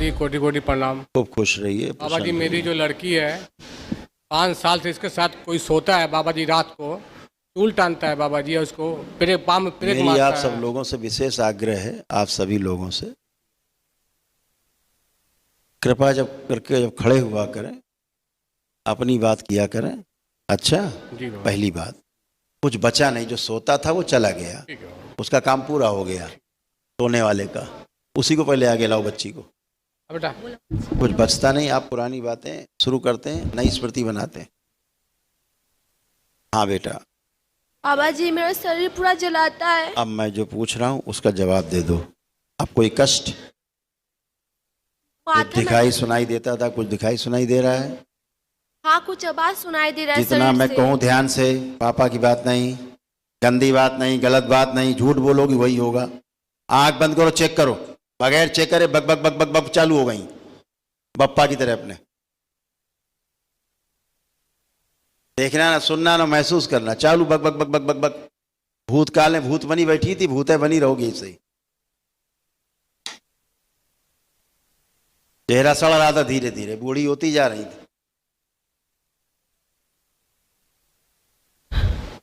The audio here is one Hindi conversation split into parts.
जी कोटि कोटि प्रणाम। खूब खुश रहिए। बाबा जी मेरी जो लड़की है 5 साल से इसके साथ कोई सोता है बाबा जी, रात को चूल टानता है बाबा जी, उसको पेरेक पाम पेरेक मेरी मारता आप सब है। लोगों से विशेष आग्रह है, आप सभी लोगों से कृपा जब खड़े हुआ करें, अपनी बात किया करें। अच्छा, जी बाबा। पहली बात, कुछ बचा नहीं, जो सोता था वो चला गया, ठीक है बाबा। उसका काम पूरा हो गया सोने वाले का, उसी को पहले आगे लाओ बच्ची को। बेटा कुछ बचता नहीं, आप पुरानी बातें शुरू करते हैं, नई स्मृति बनाते हैं। हाँ बेटा, बाबा जी मेरा शरीर पूरा जलाता है। अब मैं जो पूछ रहा हूँ उसका जवाब दे दो। अब कोई कष्ट? कुछ माथा दिखाई में सुनाई देता था, कुछ दिखाई सुनाई दे रहा है? हाँ कुछ आवाज सुनाई दे रहा है जितना शरीर मैं से। कहूँ ध्यान से, पापा की बात नहीं, गंदी बात नहीं, गलत बात नहीं, झूठ बोलोगी वही होगा। आंख बंद करो, चेक करो, बगैर चेक करे बक बक बक बक बक चालू हो गई बप्पा की तरह। अपने देखना ना, सुनना ना, महसूस करना, चालू बक बक बक बक बक बक। भूतकाल में भूत बनी बैठी थी, भूतें बनी रहोगी ऐसे ही। चेहरा सड़ रहा था, धीरे धीरे बूढ़ी होती जा रही थी,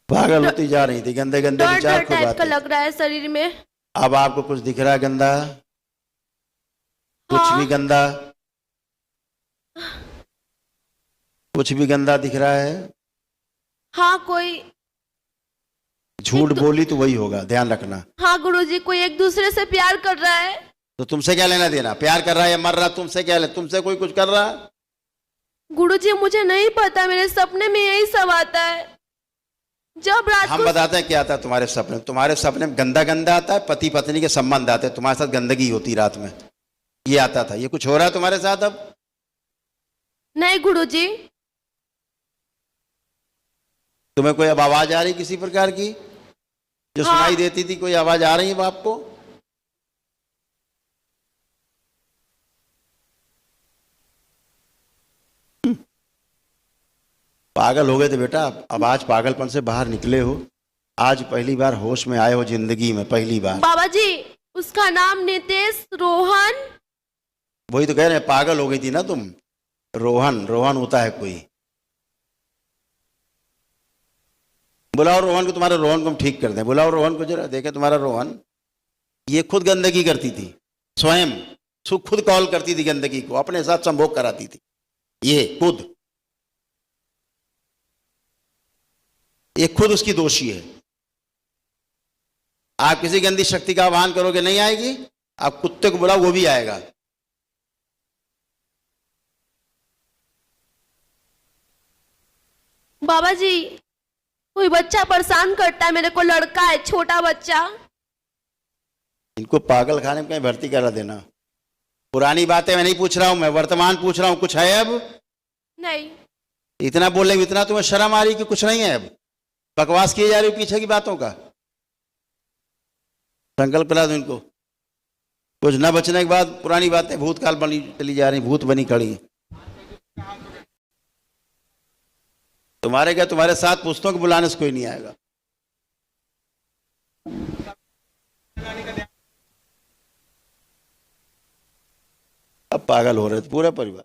पागल होती जा रही थी, गंदे गंदे डर विचार डर खूब टाइप का आते। लग रहा है शरीर में। अब आपको कुछ दिख रहा है गंदा? कुछ हाँ। भी गंदा? कुछ भी गंदा दिख रहा है? हाँ कोई। झूठ बोली तो वही होगा, ध्यान रखना। हाँ गुरुजी, कोई एक दूसरे से प्यार कर रहा है। तो तुमसे क्या लेना देना? प्यार कर रहा है या मर रहा, तुमसे क्या ले? तुमसे कोई कुछ कर रहा? गुरुजी मुझे नहीं पता, मेरे सपने में यही सब आता है। जब रात हम को बताते हैं क्या आता है तुम्हारे सपने में। तुम्हारे सपने में गंदा गंदा आता है, पति पत्नी के संबंध आते हैं, तुम्हारे साथ गंदगी होती रात में, ये आता था। ये कुछ हो रहा है तुम्हारे साथ अब? नहीं गुरुजी। तुम्हें कोई अब आवाज आ रही किसी प्रकार की जो हाँ। सुनाई देती थी? कोई आवाज आ रही है आपको? पागल हो गए थे बेटा, अब आज पागलपन से बाहर निकले हो, आज पहली बार होश में आए हो जिंदगी में, पहली बार। बाबा जी उसका नाम नितेश रोहन। वही तो कह रहे हैं, पागल हो गई थी ना तुम। रोहन, रोहन होता है कोई? बुलाओ रोहन को, तुम्हारे रोहन को हम ठीक कर दें। बुलाओ रोहन को जरा, देखे तुम्हारा रोहन। ये खुद गंदगी करती थी, स्वयं खुद कॉल करती थी गंदगी को, अपने साथ संभोग कराती थी। ये खुद उसकी दोषी है। आप किसी गंदी शक्ति का आह्वान करोगे, नहीं आएगी। आप कुत्ते को बुलाओ, वो भी आएगा। बाबा जी कोई बच्चा परेशान करता है मेरे को, लड़का है छोटा बच्चा। इनको पागल खाने में कहीं भर्ती करा देना। पुरानी बातें मैं नहीं पूछ रहा हूं, मैं वर्तमान पूछ रहा हूं। कुछ है अब? नहीं। इतना बोले, इतना तुम्हें शर्म आ रही कि कुछ नहीं है अब? बकवास किए जा रही हो पीछे की बातों का। संकल्प करा दो इनको। कुछ न बचने के बाद पुरानी बातें भूतकाल बनी चली जा रही, भूत बनी खड़ी। तुम्हारे क्या, तुम्हारे साथ पुस्तकों को बुलाने से कोई नहीं आएगा। अब पागल हो रहे थे पूरा परिवार।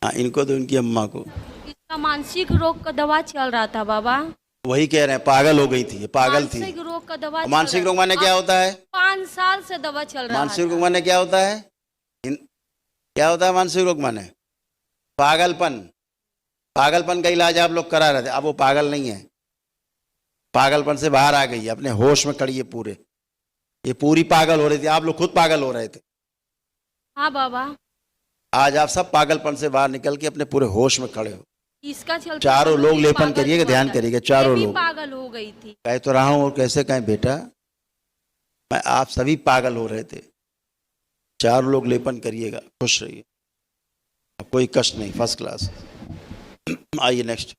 हाँ, इनको तो इनकी अम्मा को। इसका मानसिक रोग का दवा चल रहा था बाबा। वही कह रहे हैं, पागल हो गई थी, ये पागल थी। मानसिक रोग का दवा। मानसिक रोग माने क्या होता है? 5 साल से दवा चल रहा है। मानसिक रोग माने क्या होता है? क्या होता है मानसिक रोग माने? पागलपन। पागलपन का इलाज आप लोग करा रहे थे, अब वो पागल नहीं है, पागलपन से बाहर आ गई है, अपने होश में खड़ी है पूरे। ये पूरी पागल हो रही थी, आप लोग खुद पागल हो रहे थे। हाँ बाबा। आज आप सब पागलपन से बाहर निकल के अपने पूरे होश में खड़े हो। इसका चलते चारों लोग लेपन करिएगा, ध्यान करिएगा, चारों लोग। पागल हो गई थी। कह तो रहा हूं, और कैसे कहें बेटा, मैं आप सभी पागल हो रहे थे। चारों लोग लेपन करिएगा, खुश रहिए। अब कोई कष्ट नहीं, फर्स्ट क्लास। आइए नेक्स्ट।